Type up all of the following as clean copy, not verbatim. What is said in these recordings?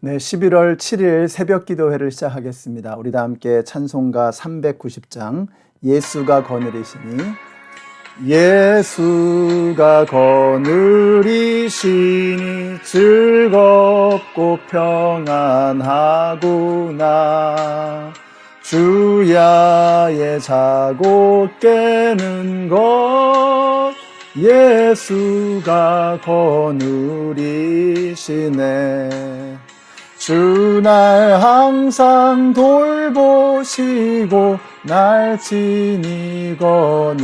네, 11월 7일 새벽 기도회를 시작하겠습니다. 우리 다 함께 찬송가 390장 예수가 거느리시니 예수가 거느리시니 즐겁고 평안하구나 주야에 자고 깨는 것 예수가 거느리시네 주 날 항상 돌보시고 날 친히 거느리시네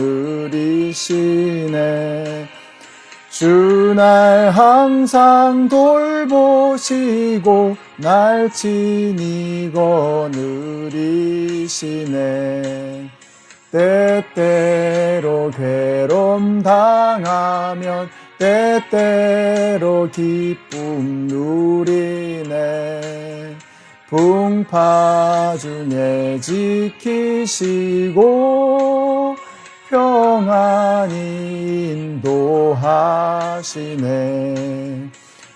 주 날 항상 돌보시고 날 친히 거느리시네 때때로 괴로움 당하면 때때로 기쁨 누리네 풍파 중에 지키시고 평안히 인도하시네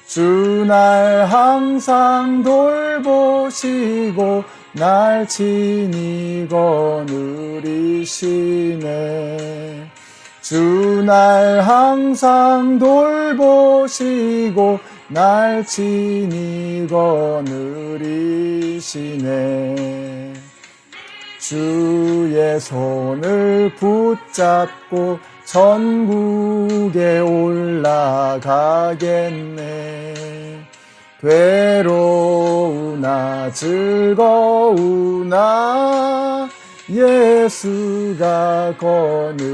주 날 항상 돌보시고 날 친히 거느리시네 주 날 항상 돌보시고 날 친히 거느리시네 주의 손을 붙잡고 천국에 올라가겠네 괴로우나 즐거우나 예수가 거느리시네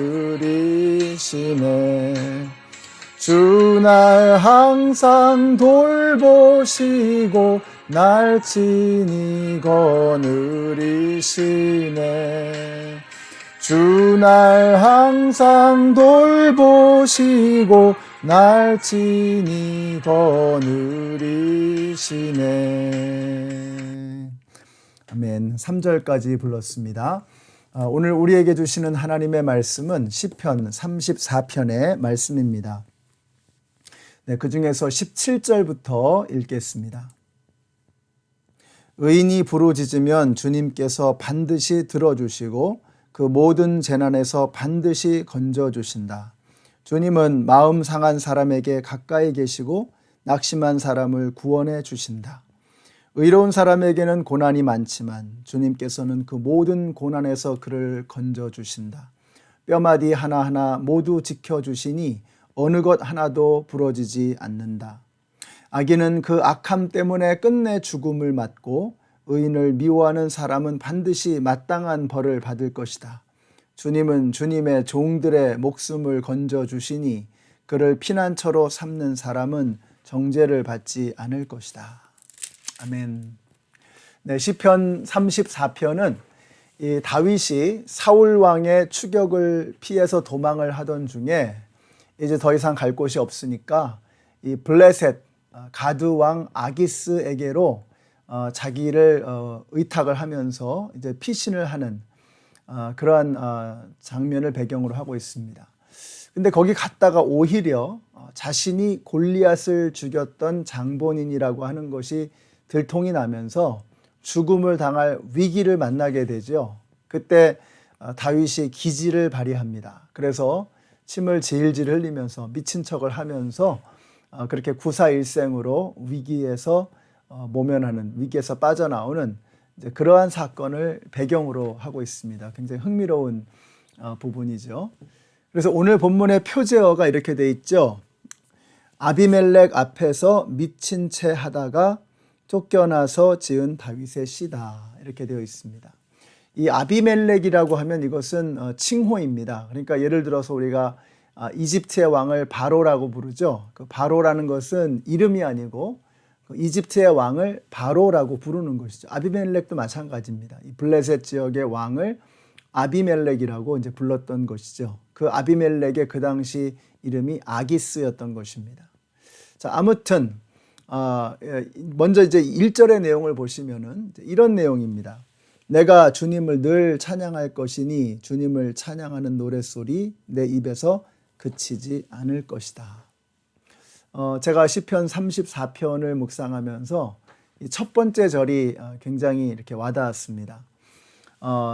주 날 항상 돌보시고 날 친히 거느리시네 주 날 항상 돌보시고 날 친히 거느리시네 아멘. 3절까지 불렀습니다. 오늘 우리에게 주시는 하나님의 말씀은 시편 34편의 말씀입니다. 네, 그 중에서 17절부터 읽겠습니다. 의인이 부르짖으면 주님께서 반드시 들어주시고 그 모든 재난에서 반드시 건져주신다. 주님은 마음 상한 사람에게 가까이 계시고 낙심한 사람을 구원해 주신다. 의로운 사람에게는 고난이 많지만 주님께서는 그 모든 고난에서 그를 건져주신다. 뼈마디 하나하나 모두 지켜주시니 어느 것 하나도 부러지지 않는다. 악인은 그 악함 때문에 끝내 죽음을 맞고 의인을 미워하는 사람은 반드시 마땅한 벌을 받을 것이다. 주님은 주님의 종들의 목숨을 건져주시니 그를 피난처로 삼는 사람은 정죄를 받지 않을 것이다. 아멘. 네, 시편 34편은 이 다윗이 사울 왕의 추격을 피해서 도망을 하던 중에 이제 더 이상 갈 곳이 없으니까 이 블레셋 가드 왕 아기스에게로 자기를 의탁을 하면서 이제 피신을 하는 그러한 장면을 배경으로 하고 있습니다. 근데 거기 갔다가 오히려 자신이 골리앗을 죽였던 장본인이라고 하는 것이 들통이 나면서 죽음을 당할 위기를 만나게 되죠. 그때 다윗이 기지를 발휘합니다. 그래서 침을 질질 흘리면서 미친 척을 하면서 그렇게 구사일생으로 위기에서 모면하는, 위기에서 빠져나오는 이제 그러한 사건을 배경으로 하고 있습니다. 굉장히 흥미로운 부분이죠. 그래서 오늘 본문의 표제어가 이렇게 돼 있죠. 아비멜렉 앞에서 미친 채 하다가 쫓겨나서 지은 다윗의 시다, 이렇게 되어 있습니다. 이 아비멜렉이라고 하면 이것은 칭호입니다. 그러니까 예를 들어서 우리가 이집트의 왕을 바로라고 부르죠. 그 바로라는 것은 이름이 아니고 이집트의 왕을 바로라고 부르는 것이죠. 아비멜렉도 마찬가지입니다. 이 블레셋 지역의 왕을 아비멜렉이라고 이제 불렀던 것이죠. 그 아비멜렉의 그 당시 이름이 아기스였던 것입니다. 자, 아무튼 먼저 이제 1절의 내용을 보시면은 이런 내용입니다. 내가 주님을 늘 찬양할 것이니 주님을 찬양하는 노랫소리 내 입에서 그치지 않을 것이다. 제가 시편 34편을 묵상하면서 이 첫 번째 절이 굉장히 이렇게 와닿았습니다.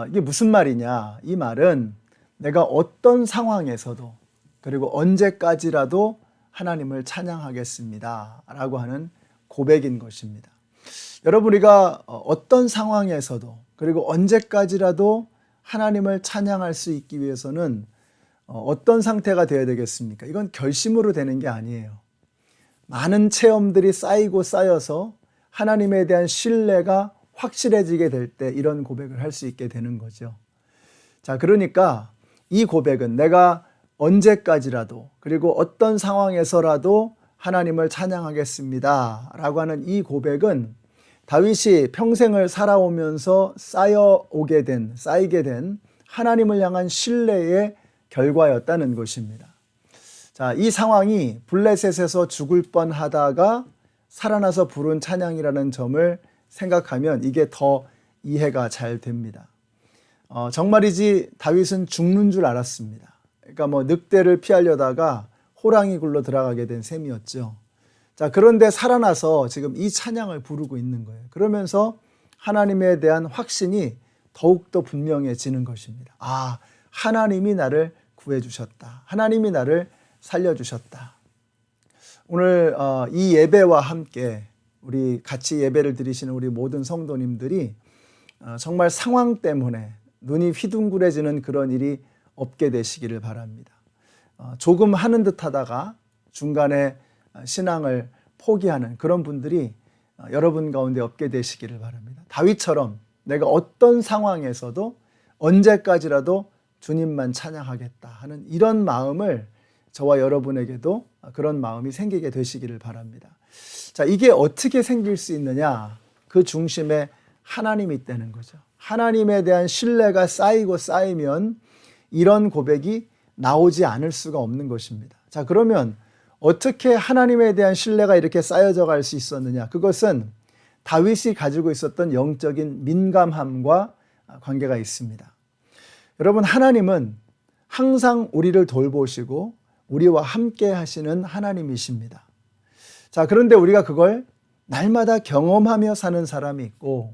이게 무슨 말이냐? 이 말은 내가 어떤 상황에서도 그리고 언제까지라도 하나님을 찬양하겠습니다 라고 하는 고백인 것입니다. 여러분, 우리가 어떤 상황에서도 그리고 언제까지라도 하나님을 찬양할 수 있기 위해서는 어떤 상태가 되어야 되겠습니까? 이건 결심으로 되는 게 아니에요. 많은 체험들이 쌓이고 쌓여서 하나님에 대한 신뢰가 확실해지게 될 때 이런 고백을 할 수 있게 되는 거죠. 자, 그러니까 이 고백은 내가 언제까지라도 그리고 어떤 상황에서라도 하나님을 찬양하겠습니다 라고 하는 이 고백은 다윗이 평생을 살아오면서 쌓이게 된 하나님을 향한 신뢰의 결과였다는 것입니다. 자, 이 상황이 블레셋에서 죽을 뻔하다가 살아나서 부른 찬양이라는 점을 생각하면 이게 더 이해가 잘 됩니다. 정말이지 다윗은 죽는 줄 알았습니다. 그러니까 늑대를 피하려다가 호랑이 굴로 들어가게 된 셈이었죠. 자, 그런데 살아나서 지금 이 찬양을 부르고 있는 거예요. 그러면서 하나님에 대한 확신이 더욱더 분명해지는 것입니다. 아, 하나님이 나를 구해주셨다. 하나님이 나를 살려주셨다. 오늘 이 예배와 함께 우리 같이 예배를 드리시는 우리 모든 성도님들이 정말 상황 때문에 눈이 휘둥그레지는 그런 일이 없게 되시기를 바랍니다. 조금 하는 듯 하다가 중간에 신앙을 포기하는 그런 분들이 여러분 가운데 없게 되시기를 바랍니다. 다윗처럼 내가 어떤 상황에서도 언제까지라도 주님만 찬양하겠다 하는 이런 마음을 저와 여러분에게도 그런 마음이 생기게 되시기를 바랍니다. 자, 이게 어떻게 생길 수 있느냐? 그 중심에 하나님이 있다는 거죠. 하나님에 대한 신뢰가 쌓이고 쌓이면 이런 고백이 나오지 않을 수가 없는 것입니다. 자, 그러면 어떻게 하나님에 대한 신뢰가 이렇게 쌓여져 갈 수 있었느냐? 그것은 다윗이 가지고 있었던 영적인 민감함과 관계가 있습니다. 여러분, 하나님은 항상 우리를 돌보시고 우리와 함께 하시는 하나님이십니다. 자, 그런데 우리가 그걸 날마다 경험하며 사는 사람이 있고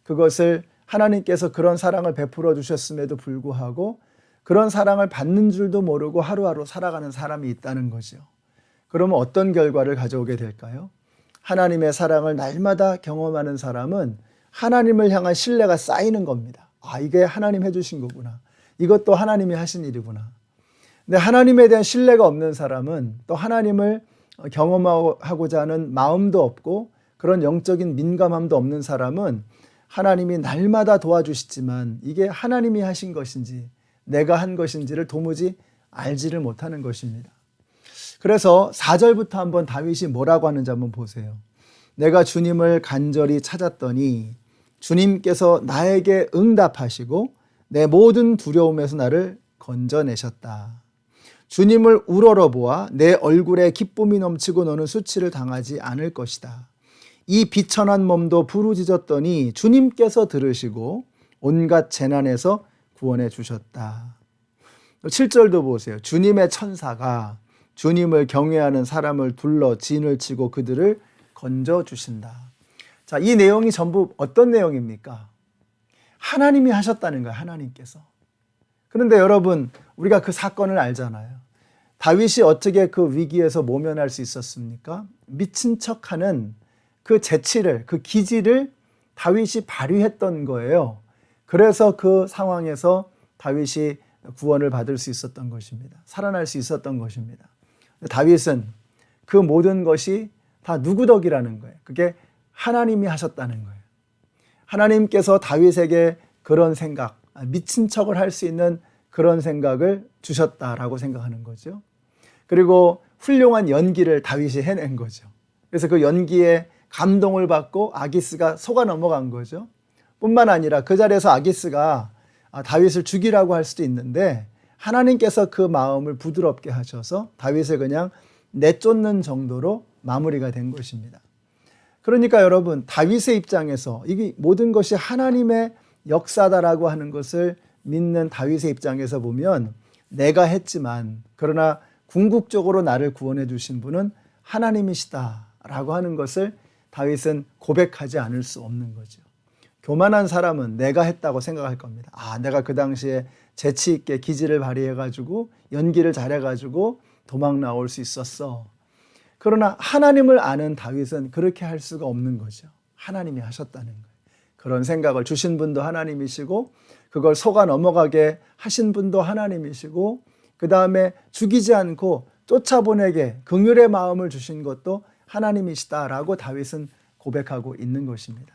그것을 하나님께서 그런 사랑을 베풀어 주셨음에도 불구하고 그런 사랑을 받는 줄도 모르고 하루하루 살아가는 사람이 있다는 거죠. 그러면 어떤 결과를 가져오게 될까요? 하나님의 사랑을 날마다 경험하는 사람은 하나님을 향한 신뢰가 쌓이는 겁니다. 아, 이게 하나님 해주신 거구나. 이것도 하나님이 하신 일이구나. 근데 하나님에 대한 신뢰가 없는 사람은 또 하나님을 경험하고자 하는 마음도 없고 그런 영적인 민감함도 없는 사람은 하나님이 날마다 도와주시지만 이게 하나님이 하신 것인지 내가 한 것인지를 도무지 알지를 못하는 것입니다. 그래서 4절부터 한번 다윗이 뭐라고 하는지 한번 보세요. 내가 주님을 간절히 찾았더니 주님께서 나에게 응답하시고 내 모든 두려움에서 나를 건져내셨다. 주님을 우러러보아 내 얼굴에 기쁨이 넘치고 너는 수치를 당하지 않을 것이다. 이 비천한 몸도 부르짖었더니 주님께서 들으시고 온갖 재난에서 구원해 주셨다. 7절도 보세요. 주님의 천사가 주님을 경외하는 사람을 둘러 진을 치고 그들을 건져주신다. 자, 이 내용이 전부 어떤 내용입니까? 하나님이 하셨다는 거예요. 하나님께서. 그런데 여러분, 우리가 그 사건을 알잖아요. 다윗이 어떻게 그 위기에서 모면할 수 있었습니까? 미친 척하는 그 재치를, 그 기질을 다윗이 발휘했던 거예요. 그래서 그 상황에서 다윗이 구원을 받을 수 있었던 것입니다. 살아날 수 있었던 것입니다. 다윗은 그 모든 것이 다 누구 덕이라는 거예요. 그게 하나님이 하셨다는 거예요. 하나님께서 다윗에게 그런 생각, 미친 척을 할 수 있는 그런 생각을 주셨다라고 생각하는 거죠. 그리고 훌륭한 연기를 다윗이 해낸 거죠. 그래서 그 연기에 감동을 받고 아기스가 속아 넘어간 거죠. 뿐만 아니라 그 자리에서 아기스가 다윗을 죽이라고 할 수도 있는데 하나님께서 그 마음을 부드럽게 하셔서 다윗을 그냥 내쫓는 정도로 마무리가 된 것입니다. 그러니까 여러분, 다윗의 입장에서 이게 모든 것이 하나님의 역사다라고 하는 것을 믿는 다윗의 입장에서 보면 내가 했지만 그러나 궁극적으로 나를 구원해 주신 분은 하나님이시다라고 하는 것을 다윗은 고백하지 않을 수 없는 거죠. 교만한 사람은 내가 했다고 생각할 겁니다. 내가 그 당시에 재치 있게 기지를 발휘해가지고 연기를 잘해가지고 도망 나올 수 있었어. 그러나 하나님을 아는 다윗은 그렇게 할 수가 없는 거죠. 하나님이 하셨다는 거예요. 그런 생각을 주신 분도 하나님이시고 그걸 속아 넘어가게 하신 분도 하나님이시고 그 다음에 죽이지 않고 쫓아보내게 긍휼의 마음을 주신 것도 하나님이시다라고 다윗은 고백하고 있는 것입니다.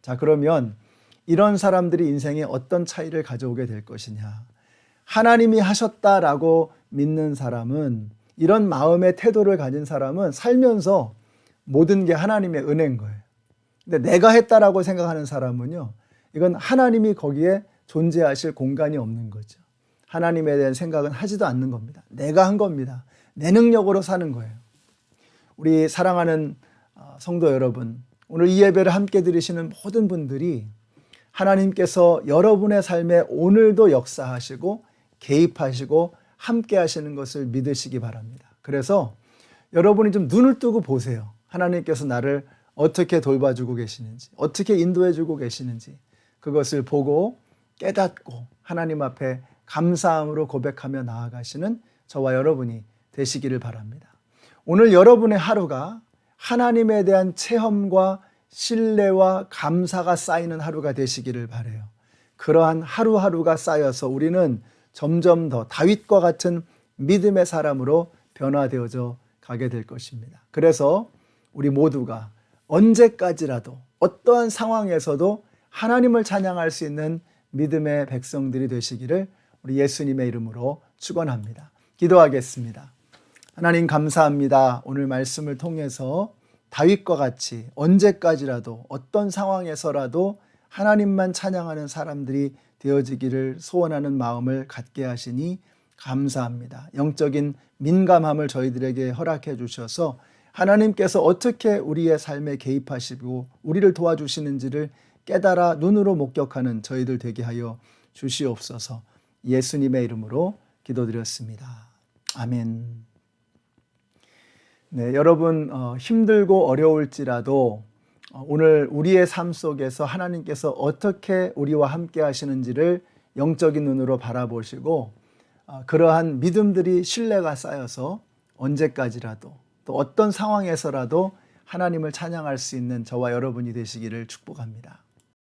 자, 그러면 이런 사람들이 인생에 어떤 차이를 가져오게 될 것이냐. 하나님이 하셨다라고 믿는 사람은, 이런 마음의 태도를 가진 사람은 살면서 모든 게 하나님의 은혜인 거예요. 근데 내가 했다라고 생각하는 사람은요, 이건 하나님이 거기에 존재하실 공간이 없는 거죠. 하나님에 대한 생각은 하지도 않는 겁니다. 내가 한 겁니다. 내 능력으로 사는 거예요. 우리 사랑하는 성도 여러분, 오늘 이 예배를 함께 들으시는 모든 분들이 하나님께서 여러분의 삶에 오늘도 역사하시고 개입하시고 함께 하시는 것을 믿으시기 바랍니다. 그래서 여러분이 좀 눈을 뜨고 보세요. 하나님께서 나를 어떻게 돌봐주고 계시는지, 어떻게 인도해주고 계시는지 그것을 보고 깨닫고 하나님 앞에 감사함으로 고백하며 나아가시는 저와 여러분이 되시기를 바랍니다. 오늘 여러분의 하루가 하나님에 대한 체험과 신뢰와 감사가 쌓이는 하루가 되시기를 바라요. 그러한 하루하루가 쌓여서 우리는 점점 더 다윗과 같은 믿음의 사람으로 변화되어져 가게 될 것입니다. 그래서 우리 모두가 언제까지라도 어떠한 상황에서도 하나님을 찬양할 수 있는 믿음의 백성들이 되시기를 우리 예수님의 이름으로 축원합니다. 기도하겠습니다. 하나님 감사합니다. 오늘 말씀을 통해서 다윗과 같이 언제까지라도 어떤 상황에서라도 하나님만 찬양하는 사람들이 되어지기를 소원하는 마음을 갖게 하시니 감사합니다. 영적인 민감함을 저희들에게 허락해 주셔서 하나님께서 어떻게 우리의 삶에 개입하시고 우리를 도와주시는지를 깨달아 눈으로 목격하는 저희들 되게 하여 주시옵소서. 예수님의 이름으로 기도드렸습니다. 아멘. 네, 여러분 힘들고 어려울지라도 오늘 우리의 삶 속에서 하나님께서 어떻게 우리와 함께 하시는지를 영적인 눈으로 바라보시고 그러한 믿음들이 신뢰가 쌓여서 언제까지라도 또 어떤 상황에서라도 하나님을 찬양할 수 있는 저와 여러분이 되시기를 축복합니다.